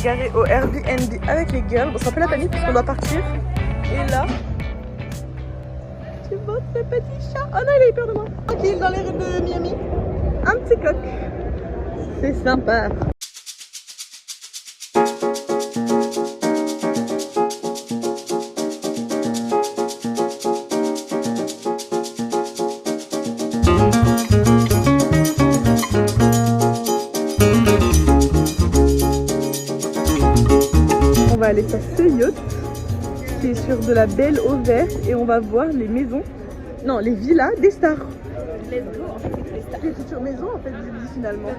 garé au Airbnb avec les girls. Bon, c'est un peu la panique parce qu'on doit partir. Et là, tu montres le petit chat. Oh non, il a eu peur de moi. Tranquille dans les rues de Miami. Un petit coq. C'est sympa. On va aller sur ce yacht qui est sur de la belle eau verte et on va voir les maisons, non les villas des stars. Let's go, en fait c'est les stars. Les futures maisons en fait finalement.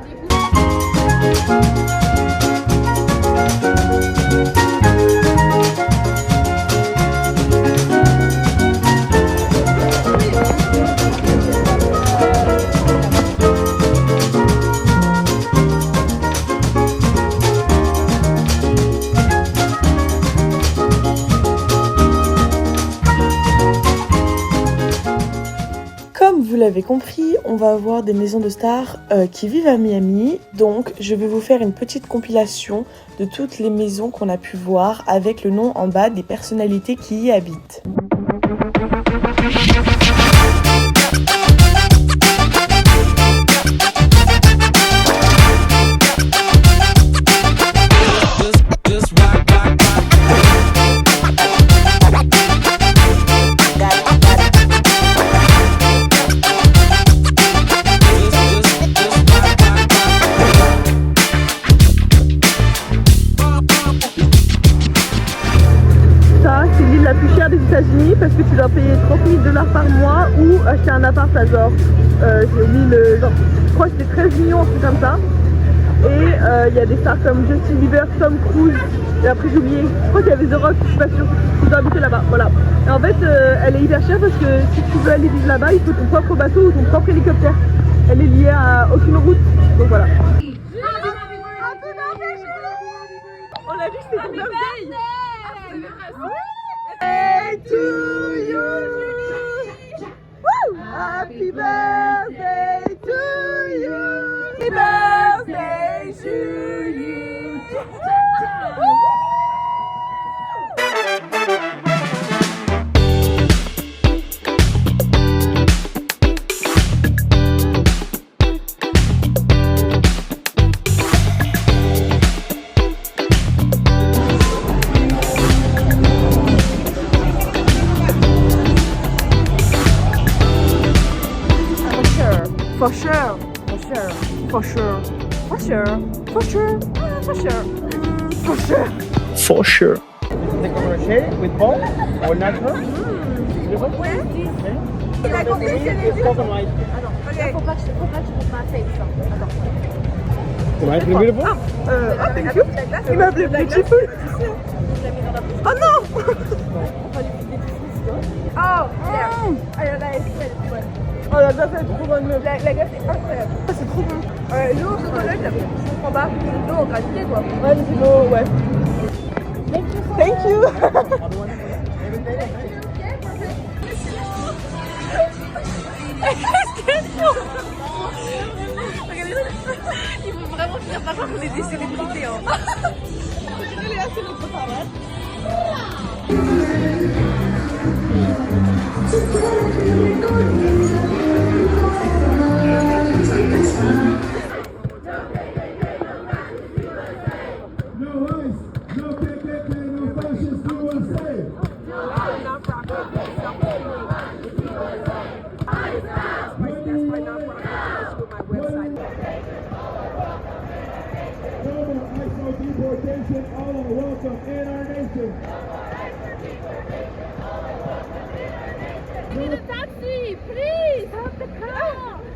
Comme vous l'avez compris, on va avoir des maisons de stars qui vivent à Miami. Donc je vais vous faire une petite compilation de toutes les maisons qu'on a pu voir avec le nom en bas des personnalités qui y habitent. La plus chère des États-Unis parce que tu dois payer 30 000 $ par mois ou acheter un appart à genre, j'ai oublié le genre, je crois que c'était 13 millions, un truc comme ça. Et il y a des stars comme Justin Bieber, Tom Cruise, et après j'ai oublié, je crois qu'il y avait The Rock, je suis pas sûre, tu dois habiter là-bas, voilà. Et en fait, elle est hyper chère parce que si tu veux aller vivre là-bas, il faut ton propre bateau ou ton propre hélicoptère. Elle est liée à aucune route, donc voilà. On a vu que c'était ton birthday. Hey to you! Woo! Happy birthday to you! Happy birthday to you! For sure, for sure, for sure, for sure, for sure, for sure, for sure. For sure. The crochet with ball or natural? Ouais. Il a compris ce que j'ai dit. Attends, ok. Faut pas que je monte ma face. Attends. Tu m'as imprimé le bon? Thank you. Il m'a appelé Beautiful. Oh non! Oh, yeah. Oh la gaffe elle est trop bonne meuf. La gaffe est incroyable. Ah, c'est trop bon. L'eau au chocolat, je comprends pas. L'eau en gravité quoi. Ouais, c'est l'eau, ouais. Thank you. Il faut vraiment finir par voir qu'on est des célébrités. Hein. Léa, c'est notre travail.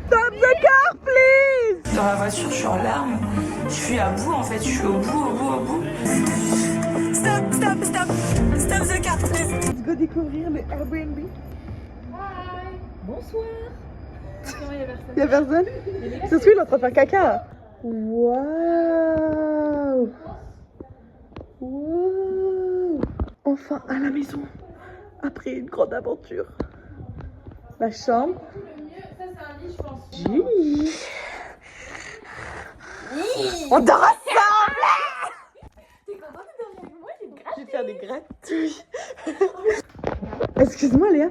Stop the car, please! Dans la voiture, je suis en larmes. Je suis à bout en fait, je suis au bout. Stop the car, please. Let's go découvrir le Airbnb. Hi. Bonsoir. Y'a personne? C'est celui, il est en train de faire caca. Waouh! Wow. Enfin à la maison, après une grande aventure. La chambre. Ça, c'est un lit, je pense. On dort ensemble! gratouille. Excuse-moi Léa,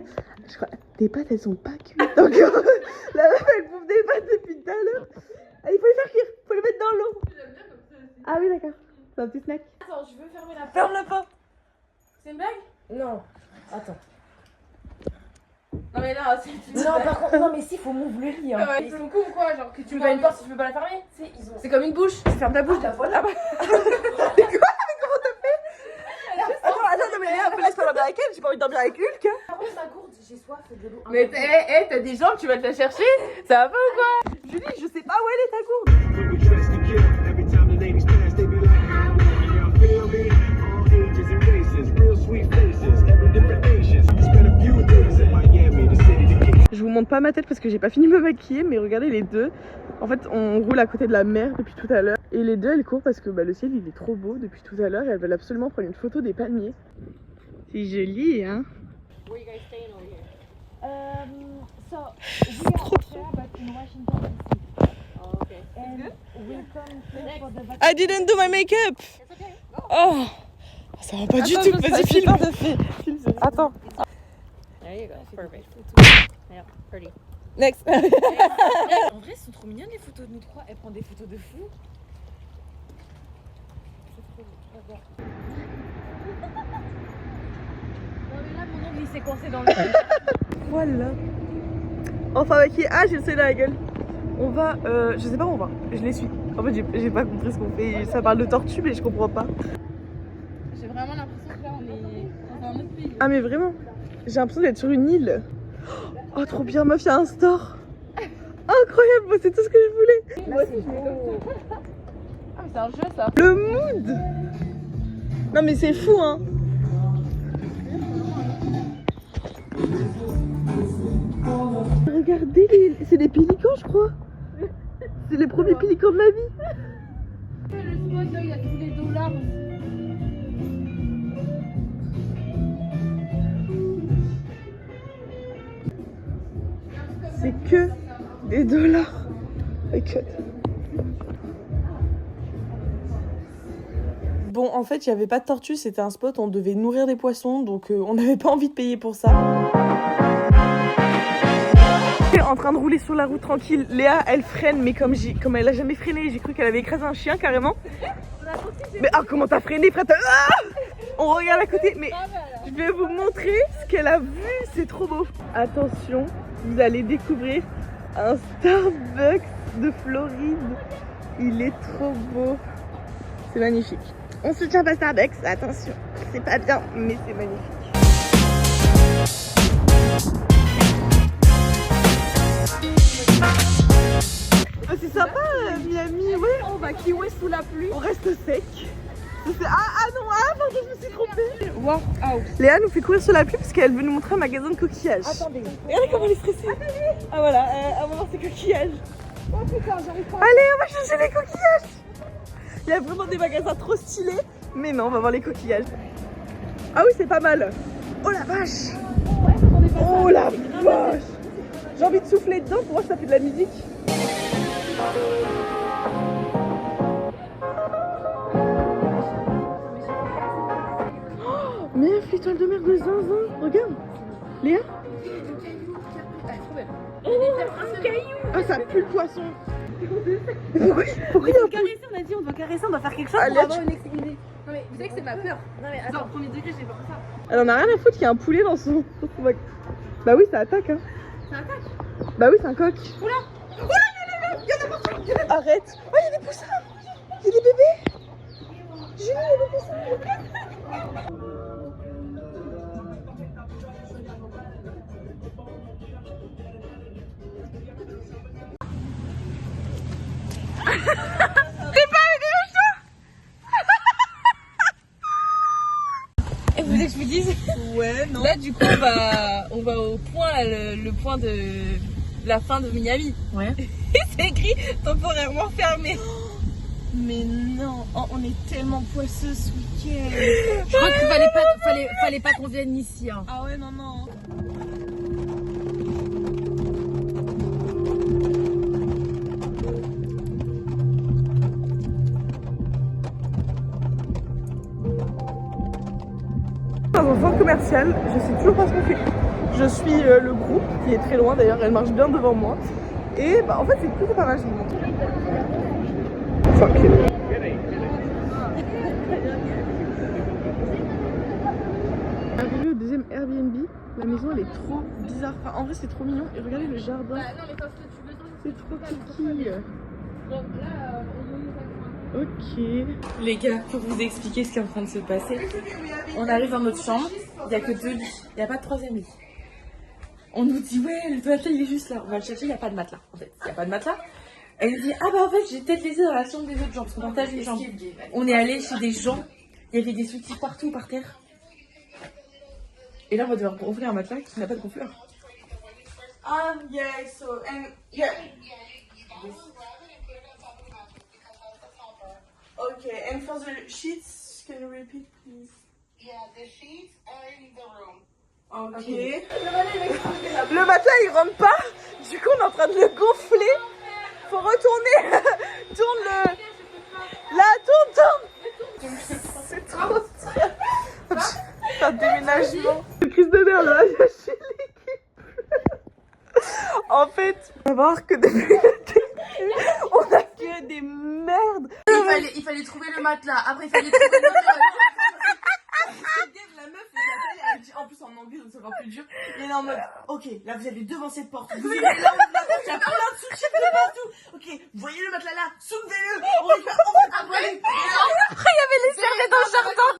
je crois tes pâtes elles sont pas cuites. Donc la meuf elle bouffe des pâtes depuis tout à l'heure. Il faut les faire cuire, faut les mettre dans l'eau. Ah oui d'accord, c'est un petit snack. Attends, je veux fermer la porte. Ferme la porte. C'est une blague? Non, attends. Non mais là, c'est une Non, par contre, non, mais si, faut m'ouvrir le lit. Hein. Ouais, ils sont cons ou quoi? Genre que Tu veux pas une porte si tu peux pas la fermer? C'est comme une bouche. Ferme ta bouche. Ah, voilà. Attends, non mais Léa, laisse-moi dormir avec elle, j'ai pas envie de dormir avec Hulk. Par contre, ma gourde, j'ai soif de l'eau. Mais t'as des jambes, tu vas te la chercher? Ça va pas ou quoi? Julie, je sais pas où elle est ta gourde. We dress to kill. Every time the ladies pass, they be like, y'all feel me? All ages and races, real sweet faces, every different nation. Spent a few days in Miami, the city to keep. Je vous montre pas ma tête parce que j'ai pas fini de me maquiller, mais regardez les deux. En fait, on roule à côté de la mer depuis tout à l'heure. Et les deux, elles courent parce que le ciel, il est trop beau depuis tout à l'heure. Et elles veulent absolument prendre une photo des palmiers. C'est joli, hein? So, we are there, but in Washington DC. Oh, ok. And we come here for the vacation. I didn't do my makeup! Oh! Ça va pas du tout, vas-y, filme! Attends. There you go, perfect. Yeah, pretty. Next! En vrai, elles sont trop mignonnes les photos de nous trois. Elle prend des photos de fou. Non mais là, mon ongle il s'est coincé dans le. Voilà. Enfin maquillé. Ah, j'ai le soleil dans la gueule. On va, je sais pas où on va. Je les suis. En fait, j'ai pas compris ce qu'on fait. Ça parle de tortue, mais je comprends pas. J'ai vraiment l'impression que là, on est dans un autre pays. Ah, mais vraiment, j'ai l'impression d'être sur une île. Oh, trop bien, meuf, y'a un store. Incroyable, moi, c'est tout ce que je voulais. Moi aussi, je fais comme ça. Ah, mais c'est un jeu, ça. Le mood. Non, mais c'est fou, hein. Regardez, c'est des pélicans, je crois. C'est les premiers pélicans de ma vie. Le spot, là, il y a tous les dollars. C'est que des dollars. Okay. Bon, en fait, il n'y avait pas de tortue, c'était un spot, on devait nourrir des poissons, donc on n'avait pas envie de payer pour ça. En train de rouler sur la route tranquille, Léa elle freine, mais comme elle a jamais freiné, j'ai cru qu'elle avait écrasé un chien carrément. Mais ah, comment t'as freiné, frère? On regarde à côté, mais je vais vous montrer ce qu'elle a vu, c'est trop beau. Attention, vous allez découvrir un Starbucks de Floride. Il est trop beau, c'est magnifique. On soutient pas Starbucks, attention, c'est pas bien, mais c'est magnifique. C'est sympa Miami, ouais, on va kiwer sous la pluie, on reste sec. Ah non, pardon, je me suis trompée. Wow, out. Léa nous fait courir sous la pluie parce qu'elle veut nous montrer un magasin de coquillages. Attendez. Regardez comment elle est stressée. Ah voilà, on va voir ses coquillages. Oh putain, j'arrive pas. Allez, on va chercher les coquillages. Il y a vraiment des magasins trop stylés, mais non, on va voir les coquillages. Ah oui, c'est pas mal. Oh la vache. Oh la vache. J'ai envie de souffler dedans pour voir si ça fait de la musique. Oh, meuf, l'étoile de mer de zinzin. Regarde. Léa. Ah, ça pue le poisson. Pourquoi il y a un Caresser, on a dit on doit caresser, on doit faire quelque chose Allez, pour avoir Une idée. Non mais vous savez que c'est ma peur. Non mais Genre, premier degré, j'ai peur de ça. Elle en a rien à foutre qu'il y a un poulet dans son bac. Bah oui, ça attaque, hein. Ça attaque. Bah oui, c'est un coq. Oula. Oula, il y en a partout. Arrête. Oh, il y a des poussins. Il y a des bébés. Julie, il y a des poussins. Et vous voulez que je vous dise? Ouais, non. Là du coup on va au point là, le point de la fin de Miami. Ouais. C'est écrit temporairement fermé. Mais non, oh, on est tellement poisseux ce week-end. Je crois qu'il fallait pas qu'on vienne ici. Hein. Ah ouais, non, non. au centre commercial, je sais toujours pas ce qu'on fait. Je suis le groupe qui est très loin d'ailleurs, elle marche bien devant moi. Et bah en fait c'est plutôt pas mal, je vous montre. Fuck. Arrivé au deuxième Airbnb, la maison elle est trop bizarre. Enfin, en vrai c'est trop mignon et regardez le jardin. C'est trop kiki. Ok. Les gars, pour vous expliquer ce qui est en train de se passer, on arrive dans notre chambre, il n'y a que 2 lits, il n'y a pas de 3e lit. On nous dit ouais, le matelas il est juste là, on va le chercher, il n'y a pas de matelas. En fait, il n'y a pas de matelas. Elle nous dit ah bah en fait j'ai peut-être laissé dans la chambre des autres gens parce qu'on partage les chambres. On est allé chez des gens, il y avait des soutifs partout par terre. Et là on va devoir gonfler un matelas qui n'a pas de gonfleur. Yeah, so and yeah. Okay, and for the sheets, can you repeat please? Yeah, the sheets are in the room. Okay. Le matelas il rentre pas, du coup on est en train de le gonfler. Faut retourner. Tourne le. Là, tourne. C'est trop stressant. C'est un déménagement. Crise de merde là, chez l'équipe. En fait, on va voir que depuis le début, on a que des merdes. Il fallait trouver le matelas, après il fallait trouver le la meuf, elle dit en plus en anglais donc c'est encore plus dur. Et elle est en mode ok, là vous allez devant cette porte, vous allez là où la porte, il y a plein de sous-chiffres de partout. Ok, vous voyez le matelas là, soulevez-le, on va faire après. Après il y avait les serrés dans le jardin.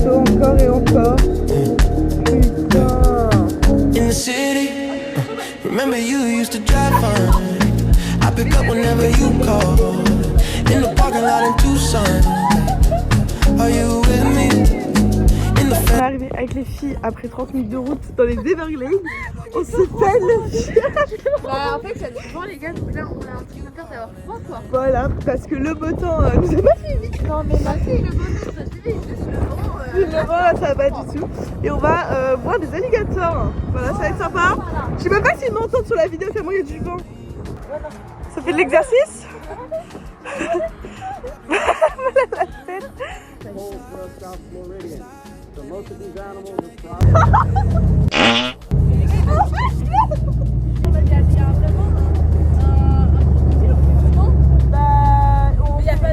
Encore et encore. Putain. In the city, remember you used to drive fine. I pick up whenever you call. In the parking lot in Tucson. Are you with me? On est arrivé avec les filles après 30 minutes de route dans les Everglades. On se fait le chien. Bah, en fait, ça dépend, les gars. Donc là, on a un truc à faire d'avoir froid, quoi. Voilà, parce que le beau temps nous a pas suivi. Non, mais bah, si, le beau temps, ça suivi. Juste le vent. Le vent, ça va du tout. Et on va voir des alligators. Voilà, ça va être sympa. Je sais même pas s'ils m'entendent sur la vidéo tellement il y a du vent. Ça fait de l'exercice. Voilà la tête.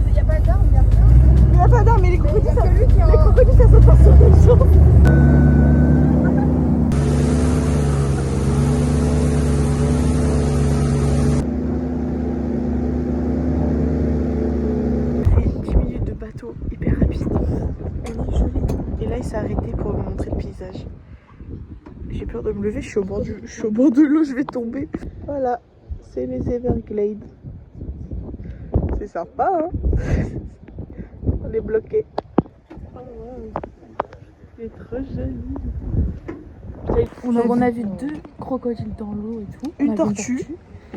Il y a pas d'armes, Il n'y a pas d'armes, mais les crocodiles, ça saute pas sur les gens. C'est 10 minutes de bateau hyper rapide. On est joli. Et là, il s'est arrêté pour me montrer le paysage. J'ai peur de me lever, je suis au bord de l'eau, je vais tomber. Voilà, c'est les Everglades. C'est sympa, hein. On est bloqué. Oh, wow. C'est trop joli. On a vu 2 crocodiles dans l'eau et tout. Une tortue.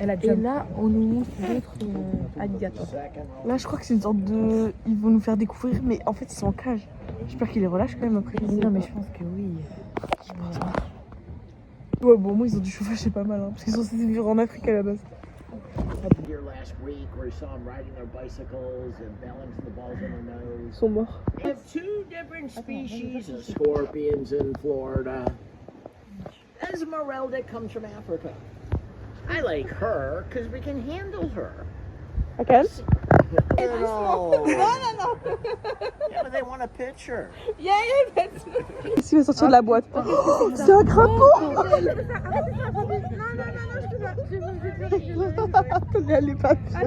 Et là, on nous montre d'autres alligators. Là, je crois que c'est une sorte de... Ils vont nous faire découvrir, mais en fait, ils sont en cage. J'espère qu'ils les relâchent quand même après. Non, mais je pense que oui. Je pense pas. Ouais, bon, moi, ils ont du chauffage, c'est pas mal, hein, parce qu'ils sont censés vivre en Afrique à la base. Here last week where we saw them riding their bicycles and balancing the balls on their nose. Ils sont morts. We have 2 different species of scorpions in Florida. Esmeralda comes from Africa. I like her because we can handle her. Okay. No. No. Yeah, but they want a picture. Qu'est-ce qu'il va sortir de la boîte? Oh, c'est un crapaud! Non, je peux Elle est pas bien.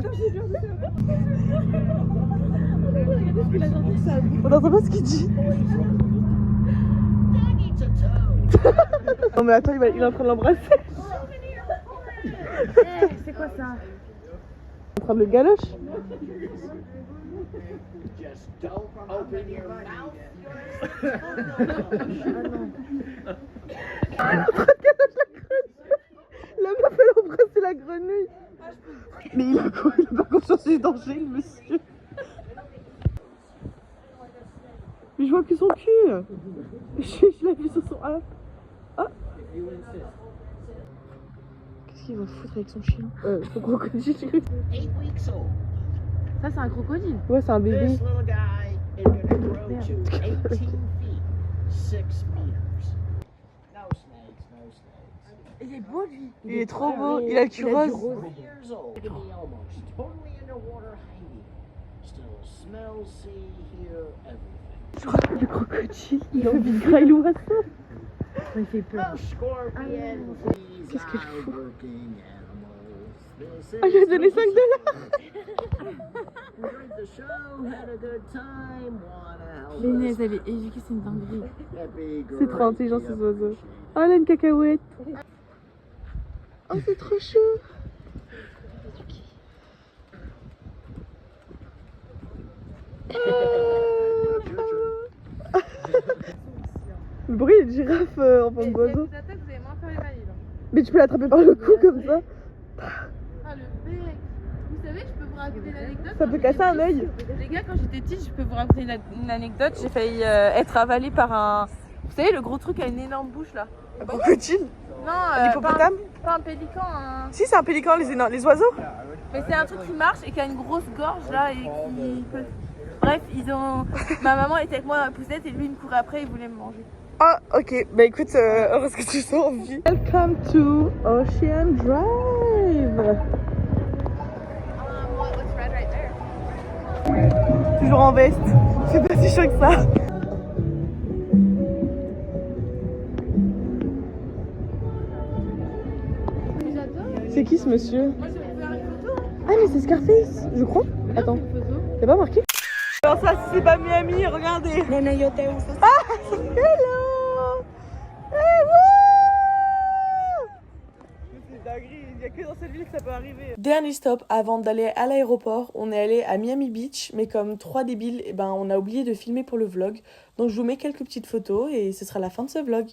On n'entend pas ce qu'il dit. Non mais attends, il est en train de l'embrasser. C'est quoi ça? Il est en train de le galoche. Just don't open your mouth. La meuf elle a embrassé la grenouille. Mais il a pas conscience du danger, le monsieur. Mais je vois que son cul. Je l'ai vu sur son app. Ah. Qu'est-ce qu'il va foutre avec son chien? Son crocodile. 8 weeks old. Ça, c'est un crocodile. Ouais, c'est un bébé. This little guy is going to grow to 18 feet, 6 meters. No snakes, no snakes. Il est beau, lui. Il est trop beau. Il a le cul rose. 3 years old. To be almost totally underwater hiding. Still smell, see, hear everything. Je crois que le crocodile, il a envie de grailler l'oiseau. Il fait peur. No scorpion. Qu'est-ce que je fous? Working animals. This Ah, il a is donné $5. enjoyed the show, had a good time, wanna help L'Inès, us. elle est éduquée, c'est une dinguerie. Happy C'est trop intelligent ces oiseaux. Oh, elle a une cacahuète. Oh, c'est trop chaud. Le bruit de girafe en forme d'oiseau. Mais tu peux l'attraper par le cou comme ça. Ah le bec. Vous savez, je peux vous raconter une anecdote. Ça peut casser un œil. Les gars, quand j'étais petite, je peux vous raconter une anecdote. J'ai failli être avalée par un. Vous savez, le gros truc a une énorme bouche là. Un crocodile. Non, Un hippopotame. pas un pélican. Si, c'est un pélican, les oiseaux. Mais c'est un truc qui marche et qui a une grosse gorge là et qui peut. Bref, ils ont. Ma maman était avec moi dans la poussette et lui il me courait après, il voulait me manger. Ah, ok. Bah écoute, heureuse que tu sois en vie. Welcome to Ocean Drive. What's red right there? Toujours en veste. C'est pas si chaud que ça. C'est qui ce monsieur? Ah mais c'est Scarface, je crois. Attends, t'as pas marqué? Alors ça c'est pas Miami, regardez. Ah, hello. C'est dinguerie, il y a que dans cette ville que ça peut arriver. Dernier stop avant d'aller à l'aéroport, on est allé à Miami Beach, mais comme 3 débiles, on a oublié de filmer pour le vlog. Donc je vous mets quelques petites photos et ce sera la fin de ce vlog.